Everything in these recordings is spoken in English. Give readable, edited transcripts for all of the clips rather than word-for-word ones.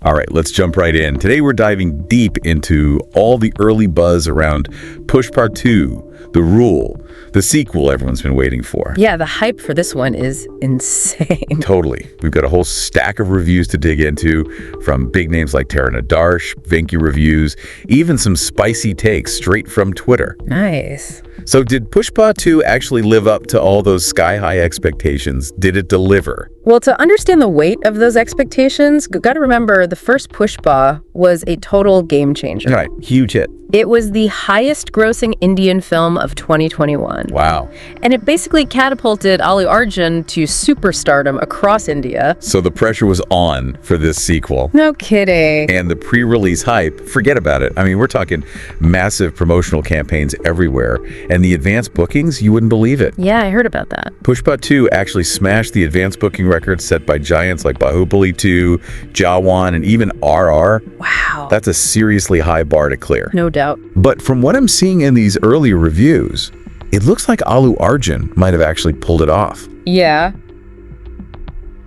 All right, let's jump right in. Today we're diving deep into all the early buzz around Pushpa 2, The Rule, the sequel everyone's been waiting for. Yeah, the hype for this one is insane. Totally. We've got a whole stack of reviews to dig into, from big names like Tara Nadarsh, Venky reviews, even some spicy takes straight from Twitter. Nice. So did Pushpa 2 actually live up to all those sky-high expectations? Did it deliver? Well, to understand the weight of those expectations, you got to remember the first Pushpa was a total game changer. All right, huge hit. It was the highest grossing Indian film of 2021. Wow. And it basically catapulted Allu Arjun to superstardom across India. So the pressure was on for this sequel. No kidding. And the pre-release hype, forget about it. I mean, we're talking massive promotional campaigns everywhere. And the advanced bookings, you wouldn't believe it. Yeah, I heard about that. Pushpa 2 actually smashed the advanced booking records set by giants like Bahubali 2, Jawan, and even RR. Wow. That's a seriously high bar to clear. No doubt. But from what I'm seeing in these earlier reviews, it looks like Allu Arjun might have actually pulled it off. Yeah.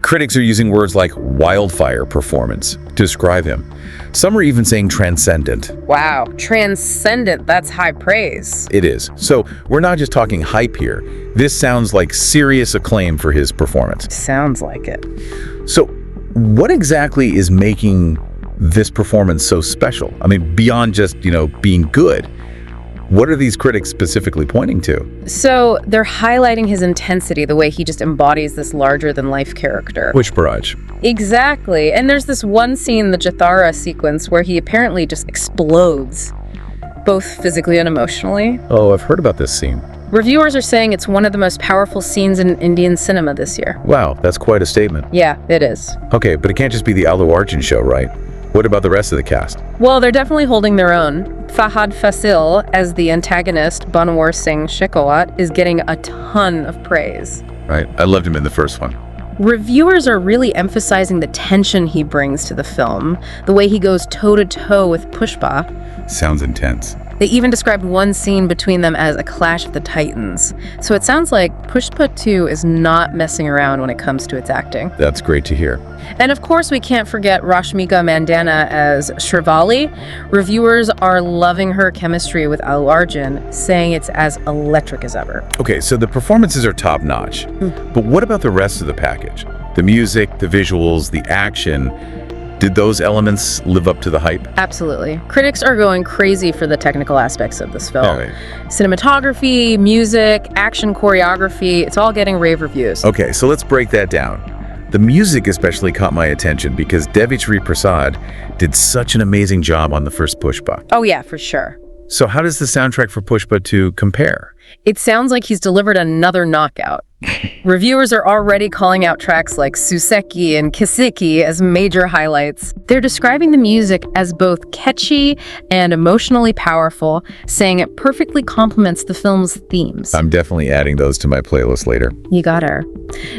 Critics are using words like wildfire performance to describe him. Some are even saying transcendent. Wow. Transcendent. That's high praise. It is. So we're not just talking hype here. This sounds like serious acclaim for his performance. Sounds like it. So what exactly is making this performance so special? I mean, beyond just, being good, what are these critics specifically pointing to? So they're highlighting his intensity, the way he just embodies this larger-than-life character. Which barrage? Exactly. And there's this one scene, the Jathara sequence, where he apparently just explodes, both physically and emotionally. Oh, I've heard about this scene. Reviewers are saying it's one of the most powerful scenes in Indian cinema this year. Wow, that's quite a statement. Yeah, it is. Okay, but it can't just be the Allu Arjun show, right? What about the rest of the cast? Well, they're definitely holding their own. Fahad Fasil, as the antagonist, Banwar Singh Shekhawat, is getting a ton of praise. Right, I loved him in the first one. Reviewers are really emphasizing the tension he brings to the film, the way he goes toe-to-toe with Pushpa. Sounds intense. They even described one scene between them as a clash of the titans. So it sounds like Pushpa 2 is not messing around when it comes to its acting. That's great to hear. And of course, we can't forget Rashmika Mandana as Shrivalli. Reviewers are loving her chemistry with Allu Arjun, saying it's as electric as ever. Okay, so the performances are top-notch. But what about the rest of the package? The music, the visuals, the action. Did those elements live up to the hype? Absolutely. Critics are going crazy for the technical aspects of this film. All right. Cinematography, music, action choreography, it's all getting rave reviews. Okay, so let's break that down. The music especially caught my attention because Devi Sri Prasad did such an amazing job on the first Pushpa. Oh yeah, for sure. So how does the soundtrack for Pushpa 2 compare? It sounds like he's delivered another knockout. Reviewers are already calling out tracks like Suseki and Kisiki as major highlights. They're describing the music as both catchy and emotionally powerful, saying it perfectly complements the film's themes. I'm definitely adding those to my playlist later. You got her.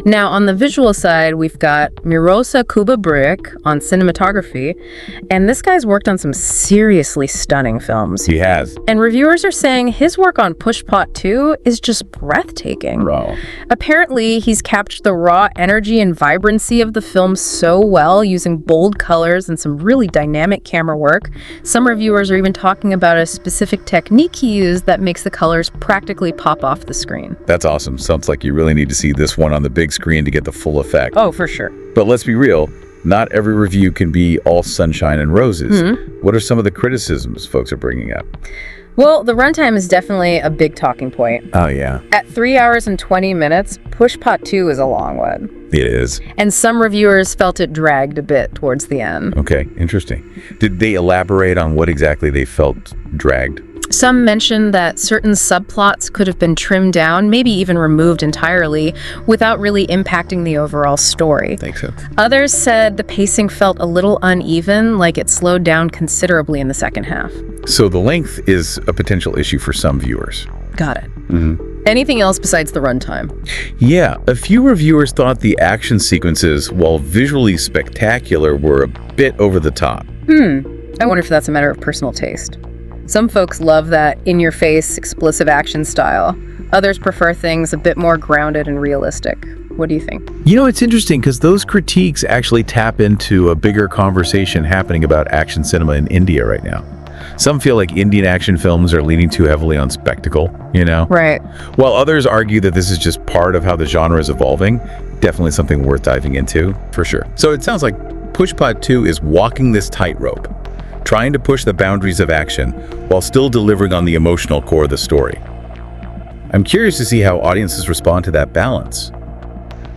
Now, on the visual side, we've got Mirosa Kubabrick on cinematography, and this guy's worked on some seriously stunning films. He has. And reviewers are saying his work on Pushpa 2 is just breathtaking. Wow. Apparently, he's captured the raw energy and vibrancy of the film so well, using bold colors and some really dynamic camera work. Some reviewers are even talking about a specific technique he used that makes the colors practically pop off the screen. That's awesome. Sounds like you really need to see this one on the big screen to get the full effect. Oh, for sure. But let's be real, not every review can be all sunshine and roses. What are some of the criticisms folks are bringing up? Well, the runtime is definitely a big talking point. Oh, yeah. At 3 hours and 20 minutes, Pushpa 2 is a long one. It is. And some reviewers felt it dragged a bit towards the end. Okay, interesting. Did they elaborate on what exactly they felt dragged? Some mentioned that certain subplots could have been trimmed down, maybe even removed entirely, without really impacting the overall story. Thanks so. Others said the pacing felt a little uneven, like it slowed down considerably in the second half. So the length is a potential issue for some viewers. Got it. Anything else besides the runtime? Yeah, a few reviewers thought the action sequences, while visually spectacular, were a bit over the top. I wonder if that's a matter of personal taste. Some folks love that in-your-face, explosive action style. Others prefer things a bit more grounded and realistic. What do you think? It's interesting because those critiques actually tap into a bigger conversation happening about action cinema in India right now. Some feel like Indian action films are leaning too heavily on spectacle, Right. While others argue that this is just part of how the genre is evolving. Definitely something worth diving into, for sure. So it sounds like Pushpa 2 is walking this tightrope, trying to push the boundaries of action while still delivering on the emotional core of the story. I'm curious to see how audiences respond to that balance.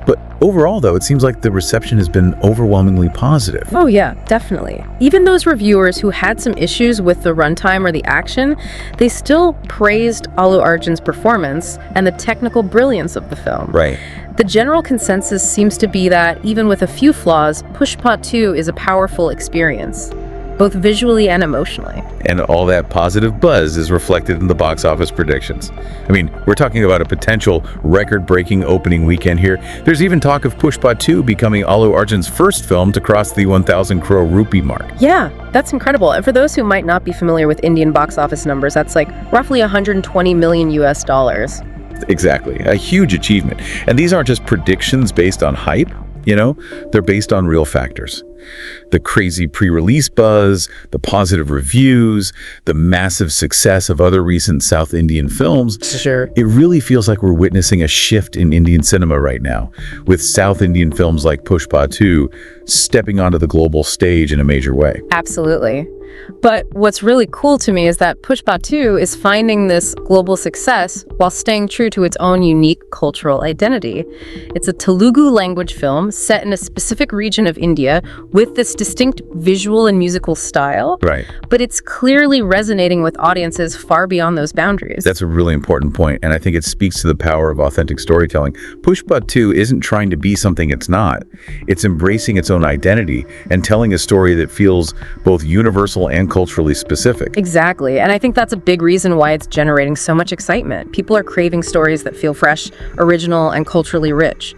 But overall, though, it seems like the reception has been overwhelmingly positive. Oh yeah, definitely. Even those reviewers who had some issues with the runtime or the action, they still praised Allu Arjun's performance and the technical brilliance of the film. Right. The general consensus seems to be that even with a few flaws, Pushpa 2 is a powerful experience, both visually and emotionally. And all that positive buzz is reflected in the box office predictions. We're talking about a potential record-breaking opening weekend here. There's even talk of Pushpa 2 becoming Allu Arjun's first film to cross the 1,000 crore rupee mark. Yeah, that's incredible. And for those who might not be familiar with Indian box office numbers, that's like roughly 120 million US dollars. Exactly, a huge achievement. And these aren't just predictions based on hype, they're based on real factors. The crazy pre-release buzz, the positive reviews, the massive success of other recent South Indian films. Sure. It really feels like we're witnessing a shift in Indian cinema right now, with South Indian films like Pushpa 2 stepping onto the global stage in a major way. Absolutely. But what's really cool to me is that Pushpa 2 is finding this global success while staying true to its own unique cultural identity. It's a Telugu language film set in a specific region of India with this distinct visual and musical style. Right. But it's clearly resonating with audiences far beyond those boundaries. That's a really important point, and I think it speaks to the power of authentic storytelling. Pushpa 2 isn't trying to be something it's not. It's embracing its own identity and telling a story that feels both universal and culturally specific. Exactly, and I think that's a big reason why it's generating so much excitement. People are craving stories that feel fresh, original, and culturally rich.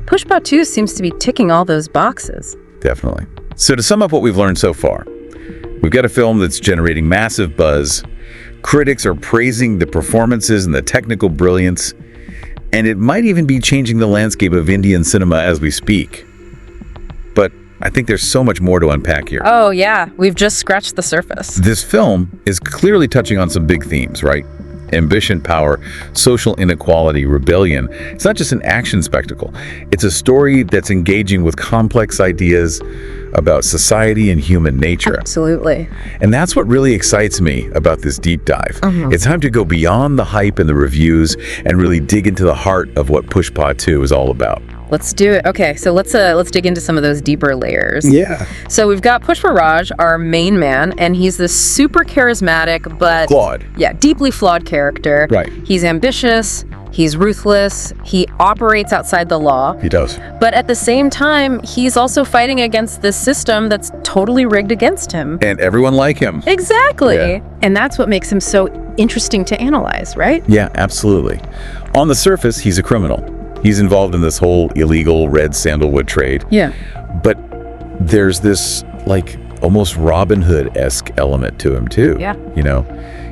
Pushpa 2 seems to be ticking all those boxes. Definitely. So to sum up what we've learned so far, we've got a film that's generating massive buzz. Critics are praising the performances and the technical brilliance, and it might even be changing the landscape of Indian cinema as we speak. But I think there's so much more to unpack here. Oh yeah, we've just scratched the surface. This film is clearly touching on some big themes, right? Ambition, power, social inequality, rebellion. It's not just an action spectacle. It's a story that's engaging with complex ideas about society and human nature. Absolutely. And that's what really excites me about this deep dive. It's time to go beyond the hype and the reviews and really dig into the heart of what Pushpa 2 is all about. Let's do it. Okay, so let's dig into some of those deeper layers. Yeah. So we've got Pushpa Raj, our main man, and he's this super charismatic but Flawed. Yeah, deeply flawed character. Right. He's ambitious, he's ruthless, he operates outside the law. He does. But at the same time, he's also fighting against this system that's totally rigged against him. And everyone like him. Exactly. Yeah. And that's what makes him so interesting to analyze, right? Yeah, absolutely. On the surface, he's a criminal. He's involved in this whole illegal red sandalwood trade. Yeah. But there's this, almost Robin Hood-esque element to him, too. Yeah.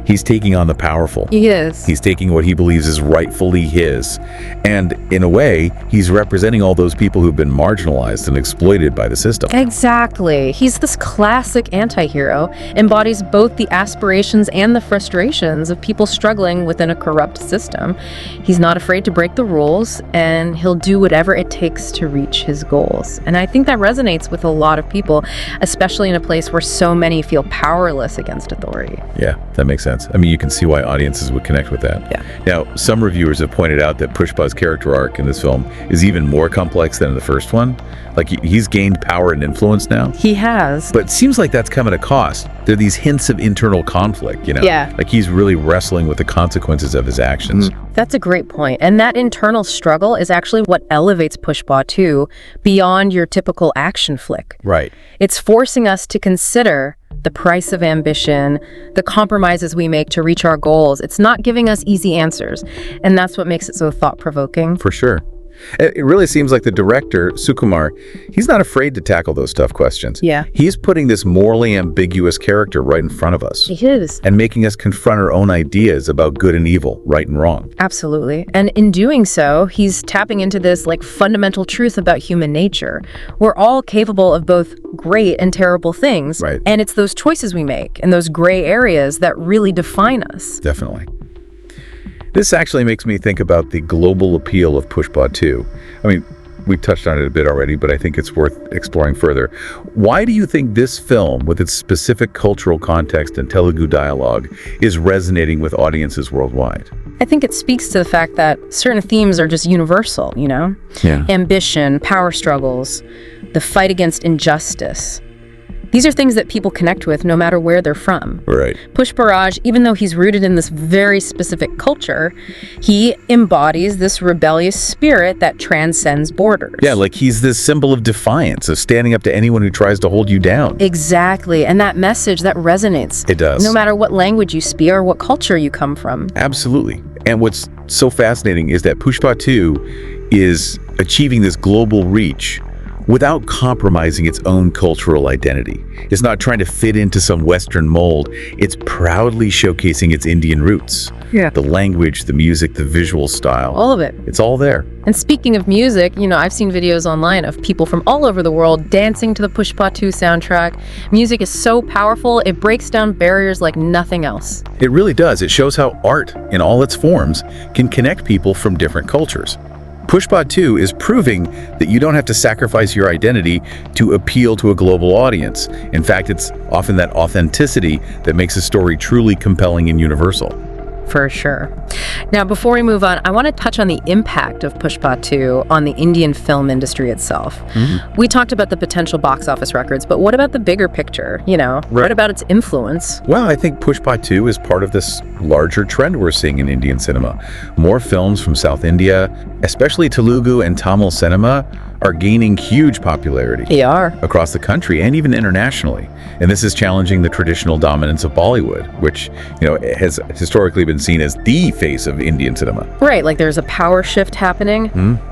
He's taking on the powerful. He is. He's taking what he believes is rightfully his. And in a way, he's representing all those people who've been marginalized and exploited by the system. Exactly. He's this classic anti-hero, embodies both the aspirations and the frustrations of people struggling within a corrupt system. He's not afraid to break the rules, and he'll do whatever it takes to reach his goals. And I think that resonates with a lot of people, especially in a place where so many feel powerless against authority. Yeah, that makes sense. You can see why audiences would connect with that. Yeah. Now, some reviewers have pointed out that Pushpa's character arc in this film is even more complex than in the first one. He's gained power and influence now. He has. But it seems like that's come at a cost. There are these hints of internal conflict, Yeah. He's really wrestling with the consequences of his actions. That's a great point. And that internal struggle is actually what elevates Pushpa 2 beyond your typical action flick. Right. It's forcing us to consider the price of ambition, the compromises we make to reach our goals. It's not giving us easy answers. And that's what makes it so thought-provoking. For sure. It really seems like the director, Sukumar, he's not afraid to tackle those tough questions. Yeah. He's putting this morally ambiguous character right in front of us. He is. And making us confront our own ideas about good and evil, right and wrong. Absolutely. And in doing so, he's tapping into this fundamental truth about human nature. We're all capable of both great and terrible things. Right. And it's those choices we make and those gray areas that really define us. Definitely. This actually makes me think about the global appeal of Pushpa 2. I mean, we've touched on it a bit already, but I think it's worth exploring further. Why do you think this film, with its specific cultural context and Telugu dialogue, is resonating with audiences worldwide? I think it speaks to the fact that certain themes are just universal, Yeah. Ambition, power struggles, the fight against injustice. These are things that people connect with no matter where they're from. Right. Pushpa Raj, even though he's rooted in this very specific culture, he embodies this rebellious spirit that transcends borders. Yeah, like he's this symbol of defiance, of standing up to anyone who tries to hold you down. Exactly, and that message, that resonates. It does. No matter what language you speak or what culture you come from. Absolutely. And what's so fascinating is that Pushpa 2 is achieving this global reach without compromising its own cultural identity. It's not trying to fit into some Western mold. It's proudly showcasing its Indian roots. Yeah. The language, the music, the visual style. All of it. It's all there. And speaking of music, I've seen videos online of people from all over the world dancing to the Pushpa 2 soundtrack. Music is so powerful, it breaks down barriers like nothing else. It really does. It shows how art, in all its forms, can connect people from different cultures. Pushpa 2 is proving that you don't have to sacrifice your identity to appeal to a global audience. In fact, it's often that authenticity that makes a story truly compelling and universal. For sure. Now, before we move on, I want to touch on the impact of Pushpa 2 on the Indian film industry itself. We talked about the potential box office records, but what about the bigger picture? What about its influence? Well, I think Pushpa 2 is part of this larger trend we're seeing in Indian cinema. More films from South India, especially Telugu and Tamil cinema, are gaining huge popularity. They are. Across the country and even internationally. And this is challenging the traditional dominance of Bollywood, which, has historically been seen as the face of Indian cinema. Right, there's a power shift happening,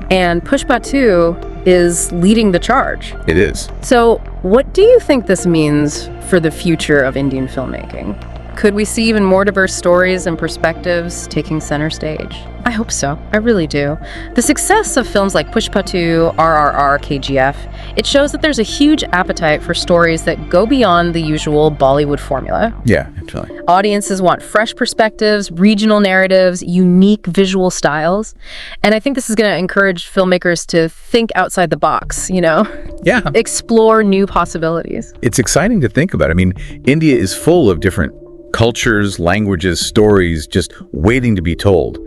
and Pushpa 2 is leading the charge. It is. So, what do you think this means for the future of Indian filmmaking? Could we see even more diverse stories and perspectives taking center stage? I hope so. I really do. The success of films like Pushpa 2, RRR, KGF, it shows that there's a huge appetite for stories that go beyond the usual Bollywood formula. Yeah, actually. Audiences want fresh perspectives, regional narratives, unique visual styles. And I think this is going to encourage filmmakers to think outside the box, Yeah. Explore new possibilities. It's exciting to think about. I mean, India is full of different cultures, languages, stories just waiting to be told.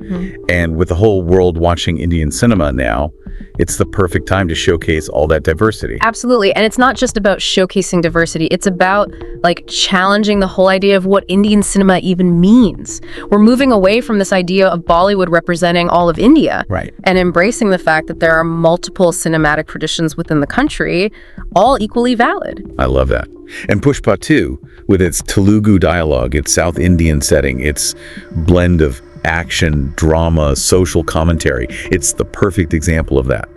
And with the whole world watching Indian cinema now, it's the perfect time to showcase all that diversity. Absolutely. And it's not just about showcasing diversity. It's about challenging the whole idea of what Indian cinema even means. We're moving away from this idea of Bollywood representing all of India. Right. And embracing the fact that there are multiple cinematic traditions within the country, all equally valid. I love that. And Pushpa 2, with its Telugu dialogue, its South Indian setting, its blend of action, drama, social commentary, it's the perfect example of that.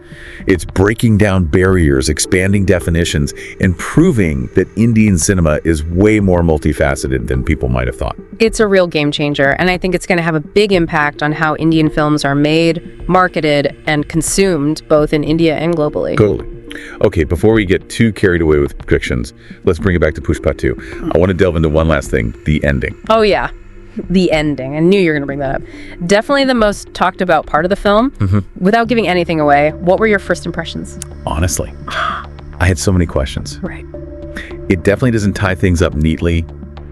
It's breaking down barriers, expanding definitions, and proving that Indian cinema is way more multifaceted than people might have thought. It's a real game changer, and I think it's going to have a big impact on how Indian films are made, marketed, and consumed both in India and globally. Totally. Okay, before we get too carried away with predictions, let's bring it back to Pushpa 2. I want to delve into one last thing, the ending. Oh, yeah. The ending. I knew you were going to bring that up. Definitely the most talked about part of the film. Without giving anything away, what were your first impressions? Honestly, I had so many questions. Right. It definitely doesn't tie things up neatly.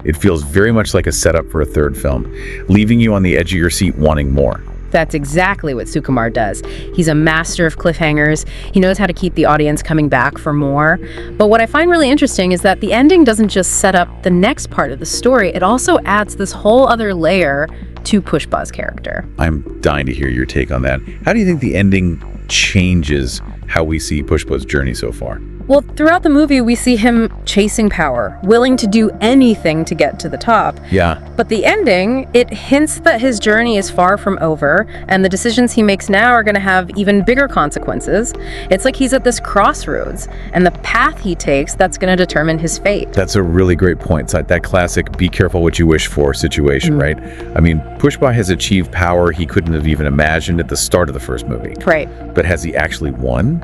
It feels very much like a setup for a third film, leaving you on the edge of your seat wanting more. That's exactly what Sukumar does. He's a master of cliffhangers. He knows how to keep the audience coming back for more. But what I find really interesting is that the ending doesn't just set up the next part of the story, it also adds this whole other layer to Pushpa's character. I'm dying to hear your take on that. How do you think the ending changes how we see Pushpa's journey so far? Well, throughout the movie, we see him chasing power, willing to do anything to get to the top. Yeah. But the ending, it hints that his journey is far from over, and the decisions he makes now are going to have even bigger consequences. It's like he's at this crossroads, and the path he takes, that's going to determine his fate. That's a really great point. It's like that classic be careful what you wish for situation, right? I mean, Pushpa has achieved power he couldn't have even imagined at the start of the first movie. Right. But has he actually won?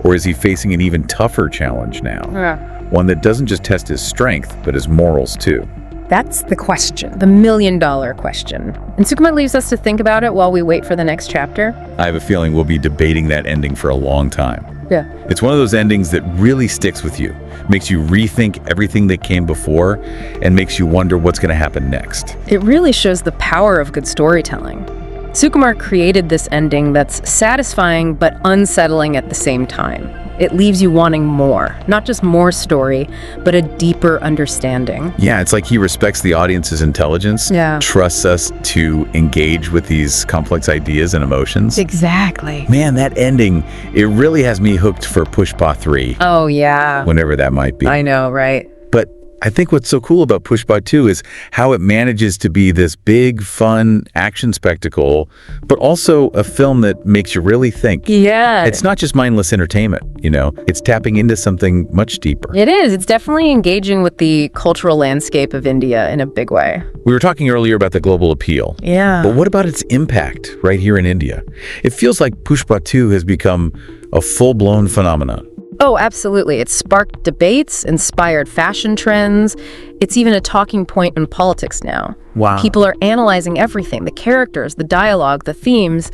Or is he facing an even tougher challenge now? Yeah. One that doesn't just test his strength, but his morals too. That's the question, the million-dollar question. And Sukuma leaves us to think about it while we wait for the next chapter. I have a feeling we'll be debating that ending for a long time. Yeah. It's one of those endings that really sticks with you, makes you rethink everything that came before, and makes you wonder what's going to happen next. It really shows the power of good storytelling. Sukumar created this ending that's satisfying but unsettling at the same time. It leaves you wanting more, not just more story, but a deeper understanding. Yeah, it's like he respects the audience's intelligence, trusts us to engage with these complex ideas and emotions. Exactly. Man, that ending, it really has me hooked for Pushpa 3. Oh, yeah. Whenever that might be. I know, right? But I think what's so cool about Pushpa 2 is how it manages to be this big, fun action spectacle, but also a film that makes you really think. Yeah. It's not just mindless entertainment, you know? It's tapping into something much deeper. It is. It's definitely engaging with the cultural landscape of India in a big way. We were talking earlier about the global appeal. Yeah. But what about its impact right here in India? It feels like Pushpa 2 has become a full-blown phenomenon. Oh, absolutely. It sparked debates, inspired fashion trends. It's even a talking point in politics now. Wow. People are analyzing everything, the characters, the dialogue, the themes.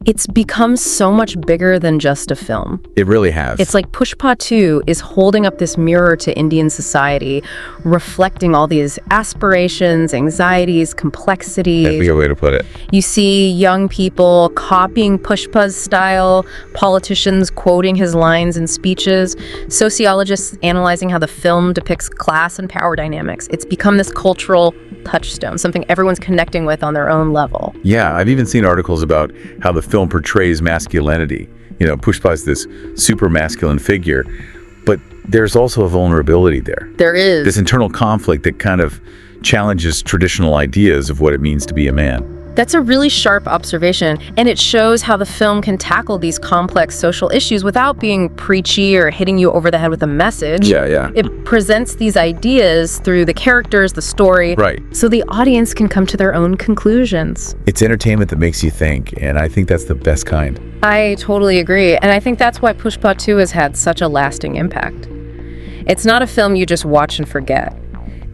It's become so much bigger than just a film. It really has. It's like Pushpa 2 is holding up this mirror to Indian society, reflecting all these aspirations, anxieties, complexities. That'd be a way to put it. You see young people copying Pushpa's style, politicians quoting his lines and speeches, sociologists analyzing how the film depicts class and power dynamics. It's become this cultural touchstone, something everyone's connecting with on their own level. Yeah, I've even seen articles about how the film portrays masculinity. You know, Pushpa is this super masculine figure, but there's also a vulnerability there. There is. This internal conflict that kind of challenges traditional ideas of what it means to be a man. That's a really sharp observation, and it shows how the film can tackle these complex social issues without being preachy or hitting you over the head with a message. Yeah. It presents these ideas through the characters, the story, Right. so the audience can come to their own conclusions. It's entertainment that makes you think, and I think that's the best kind. I totally agree, and I think that's why Pushpa 2 has had such a lasting impact. It's not a film you just watch and forget.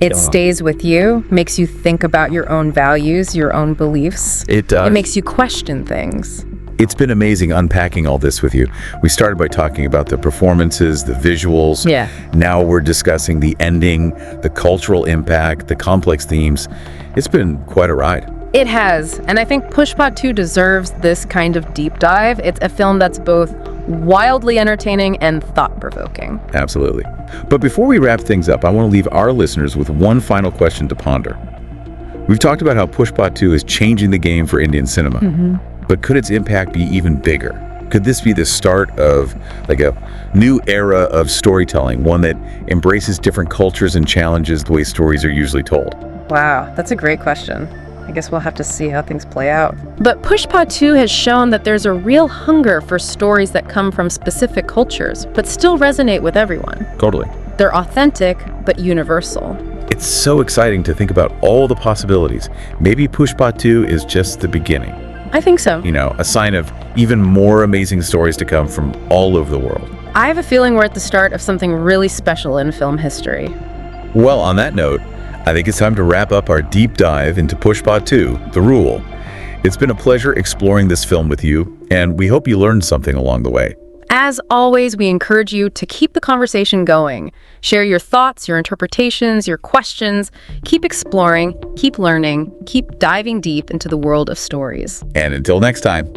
It stays with you, makes you think about your own values, your own beliefs. It does. It makes you question things. It's been amazing unpacking all this with you. We started by talking about the performances, the visuals. Yeah. Now we're discussing the ending, the cultural impact, the complex themes. It's been quite a ride. It has, and I think Pushpa 2 deserves this kind of deep dive. It's a film that's both wildly entertaining and thought-provoking. Absolutely. But before we wrap things up, I want to leave our listeners with one final question to ponder. We've talked about how Pushpa 2 is changing the game for Indian cinema. But could its impact be even bigger? Could this be the start of like a new era of storytelling, one that embraces different cultures and challenges the way stories are usually told? Wow, that's a great question. I guess we'll have to see how things play out. But Pushpa 2 has shown that there's a real hunger for stories that come from specific cultures, but still resonate with everyone. Totally. They're authentic, but universal. It's so exciting to think about all the possibilities. Maybe Pushpa 2 is just the beginning. I think so. You know, a sign of even more amazing stories to come from all over the world. I have a feeling we're at the start of something really special in film history. Well, on that note, I think it's time to wrap up our deep dive into Pushpa 2, The Rule. It's been a pleasure exploring this film with you, and we hope you learned something along the way. As always, we encourage you to keep the conversation going. Share your thoughts, your interpretations, your questions. Keep exploring, keep learning, keep diving deep into the world of stories. And until next time.